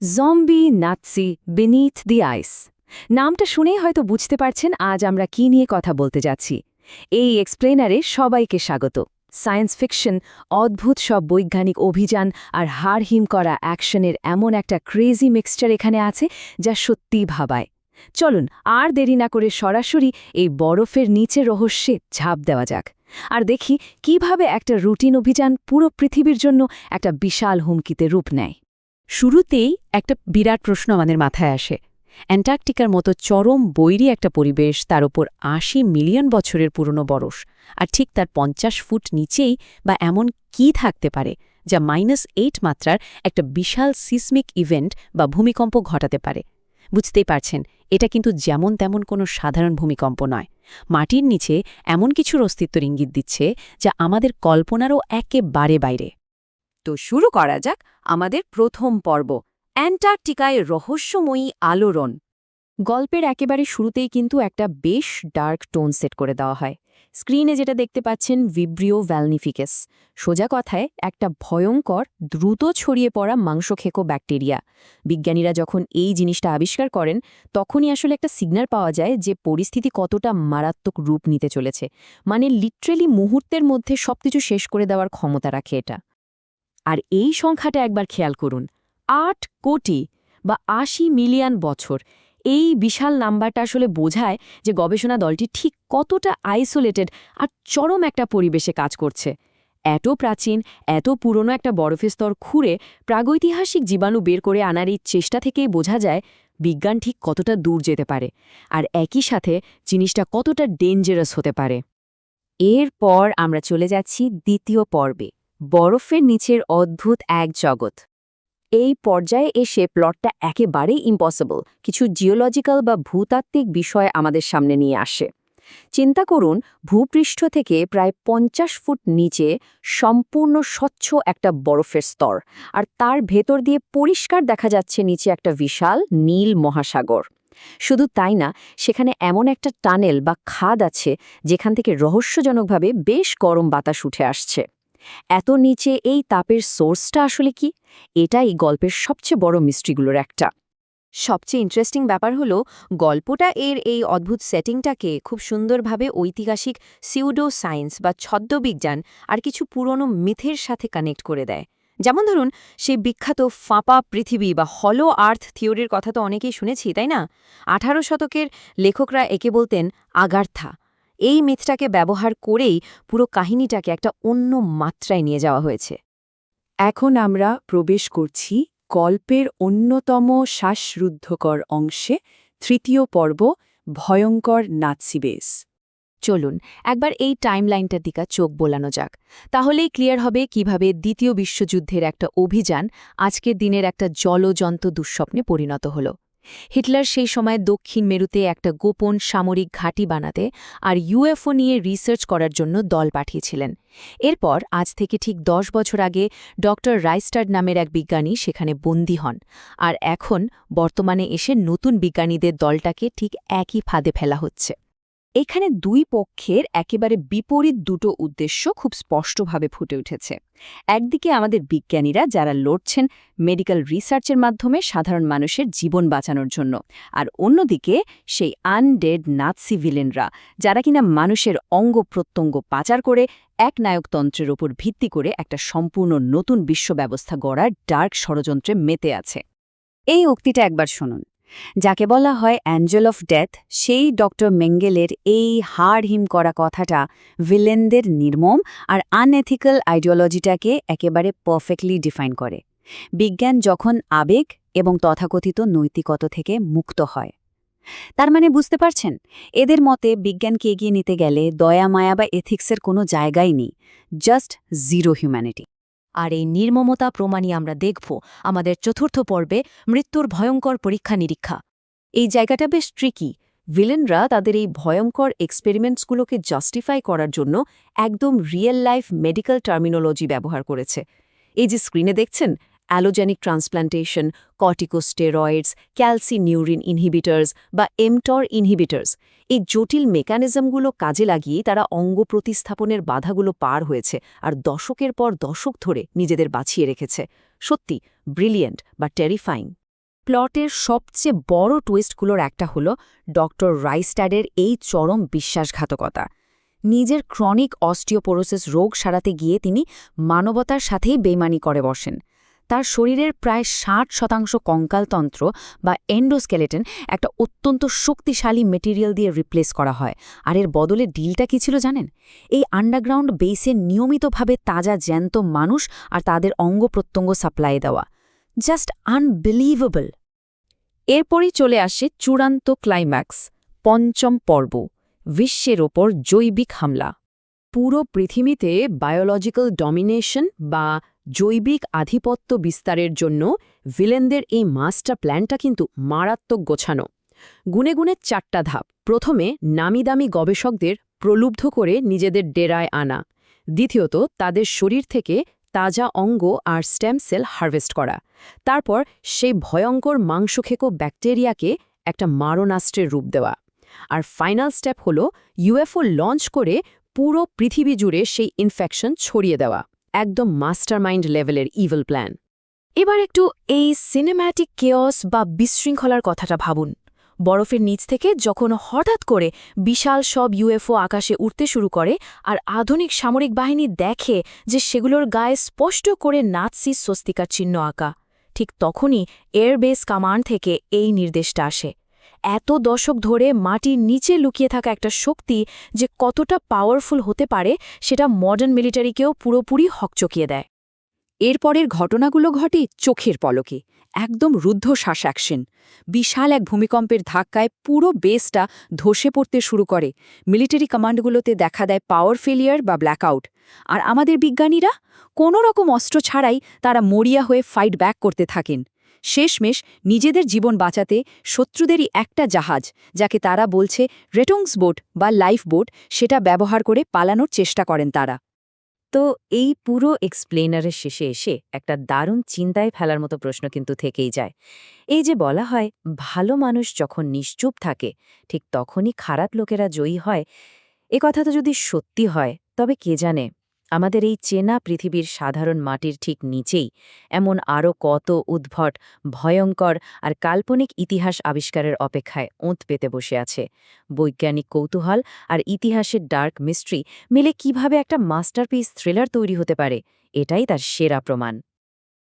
Zombie Nazi beneath দি আইস নামটা শুনেই হয়তো বুঝতে পারছেন আজ আমরা কি নিয়ে কথা বলতে যাচ্ছি। এই এক্সপ্লেনারে সবাইকে স্বাগত। সায়েন্স ফিকশন, অদ্ভুত সব বৈজ্ঞানিক অভিযান আর হাড়হিম করা অ্যাকশনের এমন একটা ক্রেজি মিক্সচার এখানে আছে যা সত্যিই ভাবায়। চলুন আর দেরি না করে সরাসরি এই বরফের নিচে রহস্যে ঝাঁপ দেওয়া যাক আর দেখি কিভাবে একটা রুটিন অভিযান পুরো পৃথিবীর জন্য একটা বিশাল হুমকিতে রূপ নেয়। শুরুতেই একটা বিরাট প্রশ্ন আমাদের মাথায় আসে। অ্যান্টার্কটিকার মতো চরম বৈরী একটা পরিবেশ, তার ওপর ৮০ মিলিয়ন বছরের পুরনো বরফ, আর ঠিক তার ৫০ ফুট নিচেই বা এমন কি থাকতে পারে যা -8 মাত্রার একটা বিশাল সিসমিক ইভেন্ট বা ভূমিকম্প ঘটাতে পারে। বুঝতেই পারছেন, এটা কিন্তু যেমন তেমন কোনো সাধারণ ভূমিকম্প নয়। মাটির নিচে এমন কিছুর অস্তিত্বের ইঙ্গিত দিচ্ছে যা আমাদের কল্পনারও একেবারে বাইরে। তো শুরু করা যাক আমাদের প্রথম পর্ব, অ্যান্টার্কটিকায় রহস্যময়ী আলোড়ন। গল্পের একেবারে শুরুতেই কিন্তু একটা বেশ ডার্ক টোন সেট করে দেওয়া হয়। স্ক্রিনে যেটা দেখতে পাচ্ছেন ভিব্রিও ভ্যালনিফিকাস, সোজা কথায় একটা ভয়ঙ্কর দ্রুত ছড়িয়ে পড়া মাংসখেকো ব্যাকটেরিয়া। বিজ্ঞানীরা যখন এই জিনিসটা আবিষ্কার করেন তখনই আসলে একটা সিগন্যাল পাওয়া যায় যে পরিস্থিতি কতটা মারাত্মক রূপ নিতে চলেছে। মানে লিটারেলি মুহূর্তের মধ্যে সবকিছু শেষ করে দেওয়ার ক্ষমতা রাখে এটা। আর এই সংখ্যাটা একবার খেয়াল করুন, ৮ কোটি বা ৮০ মিলিয়ন বছর। এই বিশাল নাম্বারটা আসলে বোঝায় যে গবেষণা দলটি ঠিক কতটা আইসোলেটেড আর চরম একটা পরিবেশে কাজ করছে। এত প্রাচীন, এত পুরনো একটা বরফের স্তর খুঁড়ে প্রাগৈতিহাসিক জীবাণু বের করে আনার এই চেষ্টা থেকেই বোঝা যায় বিজ্ঞান ঠিক কতটা দূর যেতে পারে, আর একই সাথে জিনিসটা কতটা ডেঞ্জারাস হতে পারে। এরপর আমরা চলে যাচ্ছি দ্বিতীয় পর্বে, বরফের নিচের অদ্ভুত এক জগৎ। এই পর্যায়ে এসে প্লটটা একেবারেই ইম্পসিবল কিছু জিওলজিক্যাল বা ভূতাত্ত্বিক বিষয় আমাদের সামনে নিয়ে আসে। চিন্তা করুন, ভূপৃষ্ঠ থেকে প্রায় ৫০ ফুট নিচে সম্পূর্ণ স্বচ্ছ একটা বরফের স্তর, আর তার ভেতর দিয়ে পরিষ্কার দেখা যাচ্ছে নিচে একটা বিশাল নীল মহাসাগর। শুধু তাই না, সেখানে এমন একটা টানেল বা খাদ আছে যেখান থেকে রহস্যজনকভাবে বেশ গরম বাতাস উঠে আসছে। এত নিচে এই তাপের সোর্সটা আসলে কি? এটাই গল্পের সবচেয়ে বড় মিস্ট্রিগুলোর একটা। সবচেয়ে ইন্টারেস্টিং ব্যাপার হলো গল্পটা এই অদ্ভুত সেটিংটাকে খুব সুন্দরভাবে ঐতিহাসিক সিউডো সায়েন্স বা ছদ্মবিজ্ঞান আর কিছু পুরনো মিথের সাথে কানেক্ট করে দেয়। যেমন ধরুন, সেই বিখ্যাত ফাঁপা পৃথিবী বা হলো আর্থ থিওরির কথা তো অনেকেই শুনেছি, তাই না? ১৮ শতকের লেখকরা একে বলতেন আগার্থা। এই মিথটাকে ব্যবহার করেই পুরো কাহিনীটাকে একটা অন্য মাত্রায় নিয়ে যাওয়া হয়েছে। এখন আমরা প্রবেশ করছি গল্পের অন্যতম শ্বাসরুদ্ধকর অংশে, তৃতীয় পর্ব, ভয়ঙ্কর নাৎসি বেস। চলুন একবার এই টাইমলাইনটার দিকে চোখ বোলানো যাক, তাহলেই ক্লিয়ার হবে কিভাবে দ্বিতীয় বিশ্বযুদ্ধের একটা অভিযান আজকের দিনের একটা জলজন্ত দুঃস্বপ্নে পরিণত হল। হিটলার সেই সময় দক্ষিণ মেরুতে একটা গোপন সামরিক ঘাঁটি বানাতে আর ইউএফও নিয়ে রিসার্চ করার জন্য দল পাঠিয়েছিলেন। এরপর আজ থেকে ঠিক ১০ বছর আগে ডক্টর রাইস্টার্ড নামের এক বিজ্ঞানী সেখানে বন্দী হন, আর এখন বর্তমানে এসে নতুন বিজ্ঞানীদের দলটাকে ঠিক একই ফাঁদে ফেলা হচ্ছে। এখানে দুই পক্ষের একেবারে বিপরীত দুটো উদ্দেশ্য খুব স্পষ্টভাবে ফুটে উঠেছে। একদিকে আমাদের বিজ্ঞানীরা যারা লড়ছেন মেডিকেল রিসার্চের মাধ্যমে সাধারণ মানুষের জীবন বাঁচানোর জন্য, আর অন্যদিকে সেই আনডেড নাৎসি ভিলেনরা যারা কিনা মানুষের অঙ্গ প্রত্যঙ্গ পাচার করে একনায়কতন্ত্রের ওপর ভিত্তি করে একটা সম্পূর্ণ নতুন বিশ্ব ব্যবস্থা গড়ার ডার্ক ষড়যন্ত্রে মেতে আছে। এই উক্তিটা একবার শুনুন। যাকে বলা হয় অ্যাঞ্জেল অফ ডেথ, সেই ডক্টর মেঙ্গেলের এই হাড়হিম করা কথাটা ভিলেনদের নির্মম আর আনএথিক্যাল আইডিওলজিটাকে একেবারে পারফেক্টলি ডিফাইন করে। বিজ্ঞান যখন আবেগ এবং তথাকথিত নৈতিকতা থেকে মুক্ত হয়। তার মানে বুঝতে পারছেন, এদের মতে বিজ্ঞানকে এগিয়ে নিতে গেলে দয়া মায়া বা এথিক্সের কোনো জায়গাই নেই, জাস্ট জিরো হিউম্যানিটি। আর এই নির্মমতা প্রমাণই আমরা দেখব আমাদের চতুর্থ পর্বে, মৃত্যুর ভয়ঙ্কর পরীক্ষা নিরীক্ষা। এই জায়গাটা বেশ ট্রিকি। ভিলেনরা তাদের এই ভয়ঙ্কর এক্সপেরিমেন্টসগুলোকে জাস্টিফাই করার জন্য একদম রিয়েল লাইফ মেডিকেল টার্মিনোলজি ব্যবহার করেছে। এই যে স্ক্রিনে দেখছেন, অ্যালোজেনিক ট্রান্সপ্লান্টেশন, কর্টিকোস্টেরয়েডস, ক্যালসিনিউরিন ইনহিবিটার্স বা এমটর ইনহিবিটার্স, এই জটিল মেকানিজমগুলো কাজে লাগিয়ে তারা অঙ্গ প্রতিস্থাপনের বাধাগুলো পার হয়েছে আর দশকের পর দশক ধরে নিজেদের বাঁচিয়ে রেখেছে। সত্যি ব্রিলিয়েন্ট বা টেরিফাইং। প্লটের সবচেয়ে বড় টুইস্টগুলোর একটা হলো ডক্টর রাইস্ট্যাডের এই চরম বিশ্বাসঘাতকতা। নিজের ক্রনিক অস্টিওপোরোসিস রোগ সারাতে গিয়ে তিনি মানবতার সাথেই বেইমানি করে বসেন। তার শরীরের প্রায় 60% কঙ্কালতন্ত্র বা এন্ডোস্কেলেটন একটা অত্যন্ত শক্তিশালী মেটেরিয়াল দিয়ে রিপ্লেস করা হয়। আর এর বদলে ডিলটা কি ছিল জানেন? এই আন্ডারগ্রাউন্ড বেসে নিয়মিতভাবে তাজা জ্যান্ত মানুষ আর তাদের অঙ্গ-প্রত্যঙ্গ সাপ্লাই দেওয়া। Just unbelievable. এরপরই চলে আসে চূড়ান্ত ক্লাইম্যাক্স, পঞ্চম পর্ব, বিশ্বের ওপর জৈবিক হামলা। পুরো পৃথিবীতে বায়োলজিক্যাল ডমিনেশন বা জৈবিক আধিপত্য বিস্তারের জন্য ভিলেনদের এই মাস্টার প্ল্যানটা কিন্তু মারাত্মক গোছানো। গুনে গুনে 4টা ধাপ। প্রথমে নামিদামি গবেষকদের প্রলুব্ধ করে নিজেদের ডেরায় আনা। দ্বিতীয়ত তাদের শরীর থেকে তাজা অঙ্গ আর স্টেম সেল হারভেস্ট করা। তারপর সেই ভয়ঙ্কর মাংসখেকো ব্যাকটেরিয়াকে একটা মারণাস্ত্রের রূপ দেওয়া। আর ফাইনাল স্টেপ হল ইউএফও লঞ্চ করে পুরো পৃথিবী জুড়ে সেই ইনফেকশন ছড়িয়ে দেওয়া। একদম মাস্টারমাইন্ড লেভেলের ইভিল প্ল্যান। এবার একটু এই সিনেম্যাটিক কেয়স বা বিশৃঙ্খলার কথাটা ভাবুন। বরফের নিচ থেকে যখন হঠাৎ করে বিশাল সব ইউএফও আকাশে উঠতে শুরু করে আর আধুনিক সামরিক বাহিনী দেখে যে সেগুলোর গায়ে স্পষ্ট করে নাৎসি স্বস্তিকার চিহ্ন আঁকা, ঠিক তখনই এয়ারবেস কমান্ড থেকে এই নির্দেশটা আসে। এত দশক ধরে মাটির নিচে লুকিয়ে থাকা একটা শক্তি যে কতটা পাওয়ারফুল হতে পারে সেটা মডার্ন মিলিটারিকেও পুরোপুরি হকচকিয়ে দেয়। এরপরের ঘটনাগুলো ঘটে চোখের পলকে, একদম রুদ্ধশ্বাস অ্যাকশন। বিশাল এক ভূমিকম্পের ধাক্কায় পুরো বেসটা ধসে পড়তে শুরু করে। মিলিটারি কমান্ডগুলোতে দেখা দেয় পাওয়ার ফেলিয়ার বা ব্ল্যাকআউট। আর আমাদের বিজ্ঞানীরা কোনো রকম অস্ত্র ছাড়াই তারা মরিয়া হয়ে ফাইট ব্যাক করতে থাকেন। শেষমেশ নিজেদের জীবন বাঁচাতে শত্রুদেরই একটা জাহাজ, যাকে তারা বলছে রেটংস বোট বা লাইফ বোট, সেটা ব্যবহার করে পালানোর চেষ্টা করেন তারা। তো এই পুরো এক্সপ্লেনারের শেষে এসে একটা দারুণ চিন্তায় ফেলার মতো প্রশ্ন কিন্তু থেকেই যায়। এই যে বলা হয় ভালো মানুষ যখন নিশ্চুপ থাকে ঠিক তখনই খারাপ লোকেরা জয়ী হয়, এ কথা তো যদি সত্যি হয় তবে কে জানে আমাদের এই চেনা পৃথিবীর সাধারণ মাটির ঠিক নিচেই এমন আরও কত উদ্ভট, ভয়ঙ্কর আর কাল্পনিক ইতিহাস আবিষ্কারের অপেক্ষায় ওঁত পেতে বসে আছে। বৈজ্ঞানিক কৌতূহল আর ইতিহাসের ডার্ক মিস্ট্রি মিলে কিভাবে একটা মাস্টারপিস থ্রিলার তৈরি হতে পারে, এটাই তার সেরা প্রমাণ।